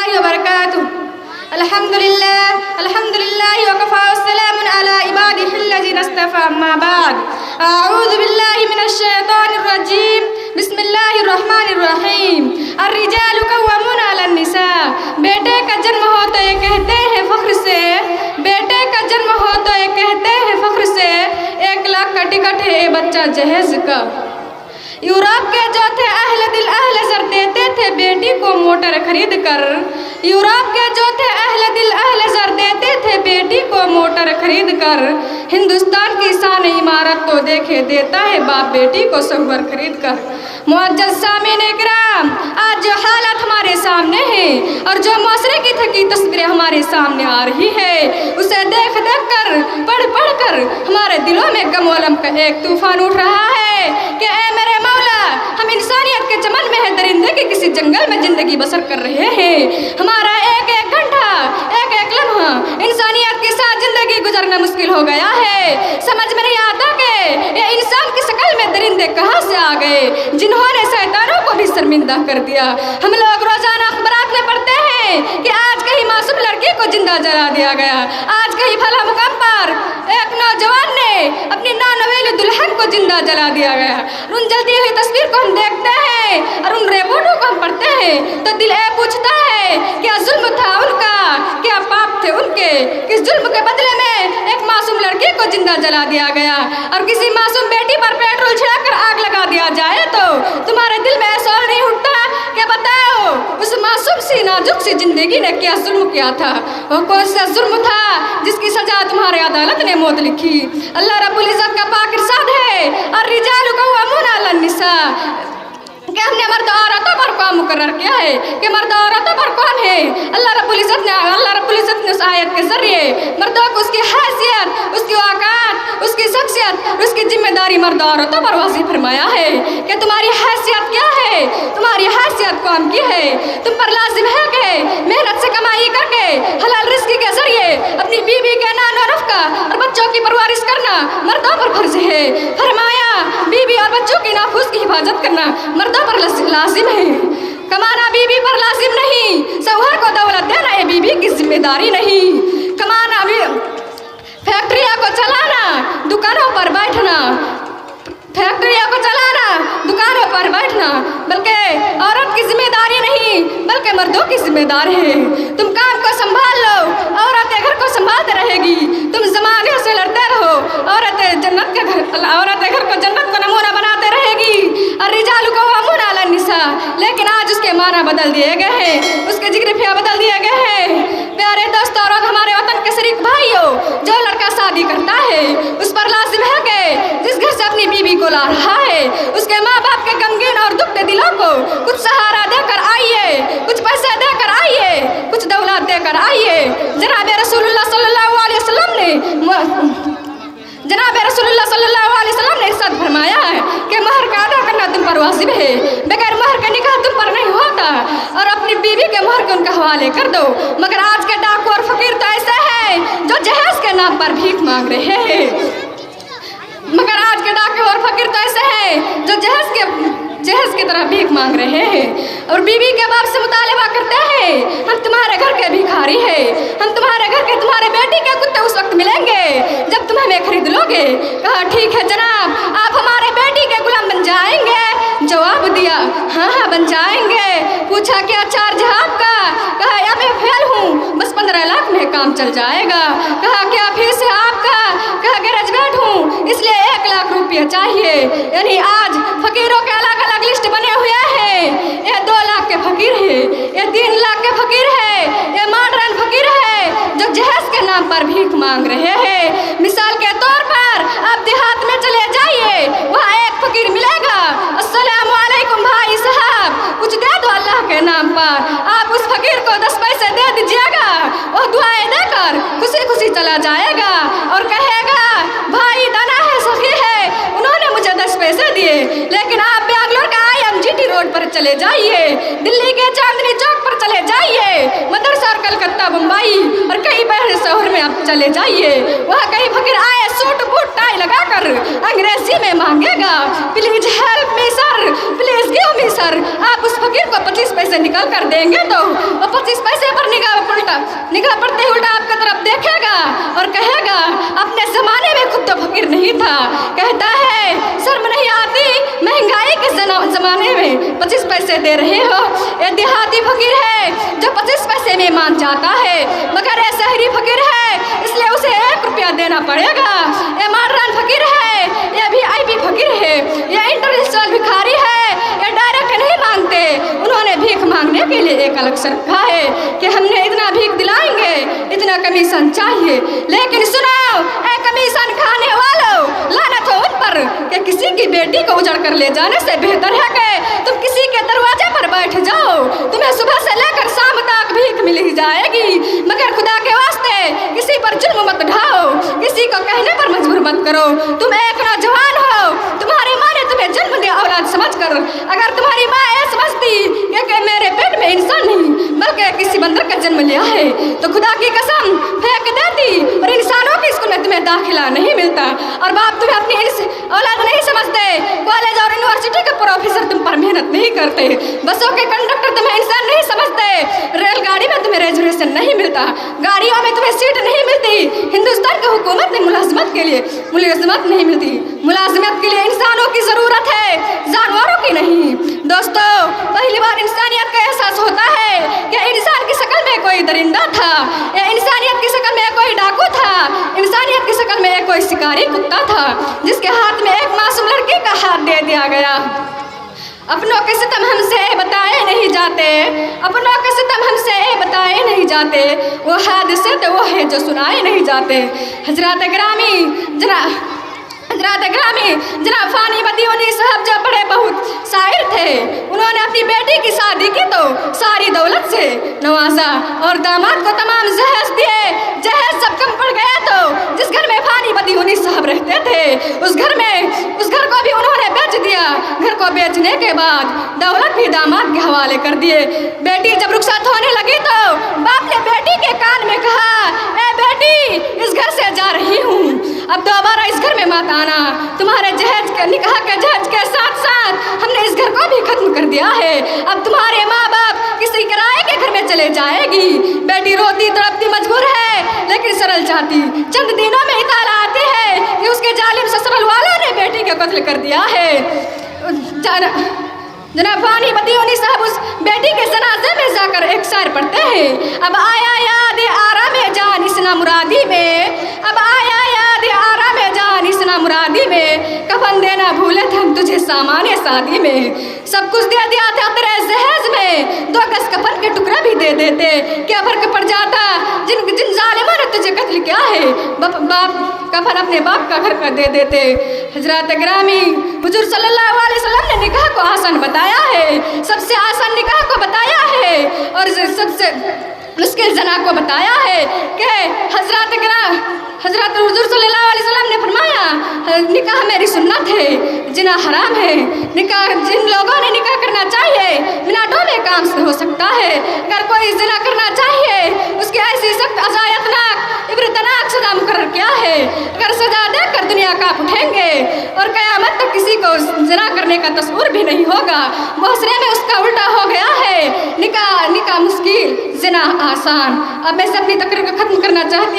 वबरकातुहू। अल्हम्दुलिल्लाह वकफ़ा वस्सलामुन अला इबादिहिल्लज़ीना इस्तफ़ा अम्मा बाद। अऊज़ु बिल्लाहि मिनश शैतानिर रजीम। बिस्मिल्लाहिर्रहमानिर्रहीम। अर्रिजालु कव्वामूना अलन निसा। बेटे का जन्म हो तो ये कहते हैं फ़ख्र से, बेटे का जन्म हो तो ये कहते हैं फ़ख्र से, 1 लाख का टिकट है ये बच्चा जहेज का। यूरोप के जो थे अहले दिल अहले ज़र देते थे बेटी को मोटर खरीद कर। यूरोप के जो थे अहले दिल अहले ज़र देते थे बेटी को मोटर खरीद कर। हिंदुस्तान की शान इमारत तो देखे देता है बाप बेटी को सहवर खरीद कर। मुअज़्ज़ज़ सामीन इकराम, आज जो हालत हमारे सामने है और जो माशरे की थकी तस्वीरें हमारे सामने आ रही है, उसे देख देख कर पढ़ पढ़ कर हमारे दिलों में गम व अलम का एक तूफान उठ रहा है कि ऐ मेरे मौला, हम इंसानियत के चमन में है दरिंदे के किसी जंगल में ज़िंदगी बसर कर रहे हैं। हमारा एक एक घंटा, एक एक लम्हा इंसानियत के साथ ज़िंदगी गुजरना मुश्किल हो गया है। समझ में नहीं आता कि ये इंसान की शक्ल में दरिंदे कहाँ से आ गए जिन्होंने शैतानों को भी शर्मिंदा कर दिया। हम लोग रोजाना अखबारात में पढ़ते हैं कि आज कहीं मासूम लड़की को जिंदा जला दिया गया, आज कहीं फला मुकाम पर एक नौजवान ने अपनी नौनवेली दुल्हन को जिंदा जला दिया गया। उन जलती हुई तस्वीर को हम देखते हैं और उन रिपोर्टों को हम पढ़ते हैं तो दिल ये पूछता है क्या जुल्म था उनका, क्या पाप थे उनके, किस जुल्म के बदले में एक मासूम लड़की को जिंदा जला दिया गया। और किसी मासूम बेटी पर पेट्रोल छिड़कर आग लगा दिया जाए तो तुम्हारे दिल में ऐसा नहीं उठता कि बताओ उस मासूम सी नाजुक सी जिंदगी ने क्या जुल्म किया था, वो कौन सा जुल्म था जिसकी सजा तुम्हारे अदालत ने मौत लिखी। अल्लाह रब्बुल इज़्ज़त का पाक इरशाद है अर्रिजालु कव्वामूना अलन निसा, कि हमने मर्द औरतों पर कौन मुकर्रर किया है कि मर्द औरतों पर कौन है। अल्लाह रब्बुल इज़्ज़त ने उस आयत के जरिए मर्दों को उसकी हैसियत, उसकी औकात, उसकी शख्सियत, उसकी जिम्मेदारी मर्द औरतों पर वाज़िह फरमाया है कि तुम्हारी हैसियत क्या है, तुम्हारी हैसियत कौन की है। तुम पर लाजिम है कि मेहनत से कमाई करके हलाल रिज़्क़ के जरिए अपनी बीवी के नानो नफ़्क़ा और बच्चों की परवरिश करना मर्दों पर फर्ज है। फरमाया बीवी और बच्चों की नाफूस की हिफाजत करना मर्दों पर लाजिम है, कमाना बीवी पर लाजिम नहीं। शौहर को दौलत देना ये बीवी की जिम्मेदारी नहीं। कमाना भी, फैक्ट्रिया को चलाना, दुकानों पर बैठना, फैक्ट्रिया को चलाना, दुकानों पर बैठना बल्कि औरत की जिम्मेदारी नहीं बल्कि मर्दों की जिम्मेदारी है। तुम काम को संभाल लो, औरत घर को संभालते रहेगी। तुम ज़माने से लड़ते रहो, औरत घर को जन्नत का नमूना बनाते रहेगी। अर्रिजालु कव्वामूना अलन निसा, लेकिन आज उसके माना बदल दिए गए हैं, उसके जिग्रफिया बदल दिए गए हैं। प्यारे दोस्तों और हमारे वतन के शरीक भाइयों, जो लड़का शादी करता है उस पर लाजिम है कि जिस घर से अपनी बीवी को ला रहा है उसके माँ बाप के गमगीन और दुखते दिलों को कुछ सहारा देकर आइए, कुछ पैसे देकर आइए, कुछ दौलत देकर आइए। जनाब रसूलुल्लाह सल्लल्लाहु अलैहि वसल्लम ने इरशाद फरमाया है कि महर का अदा करना तुम पर वाजिब है, बगैर महर के निकाह तुम पर नहीं होता और अपनी बीवी के महर को उनका हवाले कर दो। मगर आज के डाकू और फकीर तो ऐसे हैं जो जहेज के नाम पर भीख मांग रहे हैं। मगर आज के डाकू और फकीर तो ऐसे हैं जो जहेज की तरह भीख मांग रहे हैं और बीवी के बाप से मुतालिबा करते हैं हम तुम्हारे घर के भिखारी हैं, हम तुम्हारे घर के तुम्हारे बेटी के कुत्ते उस वक्त मिलेंगे जब तुम हमें खरीद लोगे। कहा ठीक है जनाब, आप हमारे बेटी के गुलाम बन जाएंगे। जवाब दिया हाँ हाँ बन जाएंगे। पूछा क्या चार्ज है आपका? कहा या मैं फेल हूँ, बस 15 लाख में काम चल जाएगा। कहा क्या फीस है आपका? कहा ग्रेजुएट हूँ इसलिए 1 लाख रुपया चाहिए। यानी आज फकीरों के अलग अलग लिस्ट बने हुए हैं। ये 2 लाख के फकीर है, ये 3 लाख के फकीर है, ये मॉडर्न फकीर है जो जहेज के नाम पर भीख मांग रहे हैं। मिसाल के तौर पर आप देहात में चले जाइए, वहाँ एक फकीर मिलेगा, अस्सलामु अलैकुम भाई साहब कुछ दे दो अल्लाह के नाम पर। आप उस फकीर को 10 पैसे दे दीजिएगा, वो दुआएं देकर खुशी खुशी चला जाएगा और कहेगा भाई दाना है सखी है, उन्होंने मुझे 10 पैसे दिए। लेकिन आप बैंगलोर का IMGT रोड पर चले जाइए, दिल्ली के चांदनी चौक पर चले जाइए, मदरसा और कलकत्ता बम्बई और कई बड़े शहर में आप चले जाइए, वहाँ कई फकीर आए सूट बूट टाई लगाकर अंग्रेजी में मांगेगा please help me sir, please give me sir. आप उस फकीर को 25 पैसे निकाल कर देंगे तो वो 25 पैसे निगाह पड़ते ही उल्टा आपका तरफ देखेगा और कहेगा अपने ज़माने में खुद तो फकीर नहीं था। कहता है शर्म नहीं आती महंगाई के ज़माने में 25 पैसे दे रहे हो। ये देहाती फकीर है जो 25 पैसे में मान जाता है, मगर ये शहरी फकीर है इसलिए उसे 1 रुपया देना पड़ेगा। ये मॉडर्न फकीर है, ये VIP फकीर है, ये इंटरनेशनल भिखारी है, ये डायरेक्ट नहीं मांगते। उन्होंने भीख मांगने के लिए एक अलग से रखा है कि हमने इतना भीख दिलाएंगे, इतना कमीशन चाहिए। लेकिन सुनाओ ऐ कमीशन खाने वालों, लानत हो उन पर कि किसी की बेटी को उजड़ कर ले जाने से बेहतर है कि तुम किसी के दरवाजे पर बैठ जाओ। तुम्हें सुबह से लेकर शाम तक भीख मिल ही जाएगी, मगर खुदा के वास्ते किसी पर जुल्म मत ढाओ, किसी को कहने पर मजबूर मत करो। तुम एक नौजवान हो, तुम्हारी माँ ने तुम्हें जन्म दिया औलाद समझकर। अगर तुम्हारी माँ ये समझती कि मेरे पेट में इंसान नहीं बल्कि किसी बंदर का जन्म लिया है तो खुदा की कसम फेंक देती और इंसानों के स्कूल में तुम्हें दाखिला नहीं मिलता। और बाप तुम्हें अपनी औलाद नहीं समझते, कॉलेज और यूनिवर्सिटी के प्रोफेसर तुम पर मेहनत नहीं करते, बसों के कंडक्टर तुम्हें इंसान नहीं समझते, रेलगाड़ी में तुम्हें रिजर्वेशन नहीं मिलता, गाड़ियों में तुम्हें सीट नहीं मिलती। हिंदुस्तान की हुकूमत ने मुलाजमत के लिए मुलाजमत नहीं मिलती। मुलाजमत के लिए इंसानों की ज़रूरत है, जानवरों की नहीं। दोस्तों पहली बार इंसानियत का एहसास होता है कि इंसान की शक्ल में कोई दरिंदा था, या इंसानियत की शक्ल में कोई डाकू था, इंसानियत की शक्ल में कोई शिकारी कुत्ता था जिसके हाथ में एक मासूम लड़की का हाथ दे दिया गया। अपनों के सितम हमसे बताए नहीं जाते, अपनों के सितम हमसे बताए नहीं जाते, वो हादसे तो वो है जो सुनाए नहीं जाते। हजरत ग्रामी जनाब फ़ानी मदीनी साहब जो बड़े बहुत शायर थे, उन्होंने अपनी बेटी की शादी की तो सारी दौलत से नवाजा और दामाद को तमाम जहेज दिए। जहेज जब कम पड़ गया तो जिस घर में फ़ानी मदीनी साहब रहते थे उस घर को भी उन्होंने बेच दिया। घर को बेचने के बाद दौलत भी दामाद के हवाले कर दिए। बेटी जब रुखसत होने लगी तो बाप ने बेटी के कान में कहा, ए बेटी इस घर से जा रही हूँ, अब दोबारा इस घर में मत आना। तुम्हारे निकाह के जहेज के साथ साथ हमने इस घर को भी खत्म कर दिया है। अब तुम्हारे माँ बाप किसी किराए के घर में चले जाएगी। बेटी रोती तड़पती मजबूर है लेकिन सरल चाहती। चंद दिनों में इताला आती है कि उसके जालिम ससुराल वालों ने बेटी को कत्ल कर दिया है। जनाब फ़ानी मदीनी साहब उस बेटी के जनाजे में जाकर एक शायर पढ़ते हैं, अब आया याद आराम जान इसना मुरादी में, अब आया याद आराम जान इसना मुरादी में, कफन देना भूले थे हम तुझे सामान्य शादी में। सब कुछ दे दिया था तेरे जहेज में, 2 गज कफन के टुकड़ा भी दे देते, क्या फर्क पड़ जाता जिन जालिमों ने तुझे कत्ल किया है। बाप कफन अपने बाप का घर का दे देते। हजरत ग्रामी हुजूर सल्लल्लाहु अलैहि वसल्लम ने निकाह को आसान बताया है, सबसे आसान निकाह को बताया है और सबसे मुश्किल जना को बताया है कि हजरत हुजूर सल्लल्लाहु अलैहि वसल्लम ने फरमाया निकाह मेरी सुन्नत है, जिना हराम है। निकाह जिन लोगों ने निकाह करना चाहिए मिनटों में काम से हो सकता है। अगर कोई जिना करना चाहिए उसकी ऐसी सख्त अजायतनाक इबरतनाक सजा मुकर्रर किया है, अगर सजा देकर दुनिया कांप उठेंगे और क़यामत तक किसी को जिना करने का तस्वुर भी नहीं होगा। मुहसरे में उसका उल्टा हो गया है, निकाह मुश्किल जिना आसान। अब मैं से अपनी तकरीर को ख़त्म करना चाहती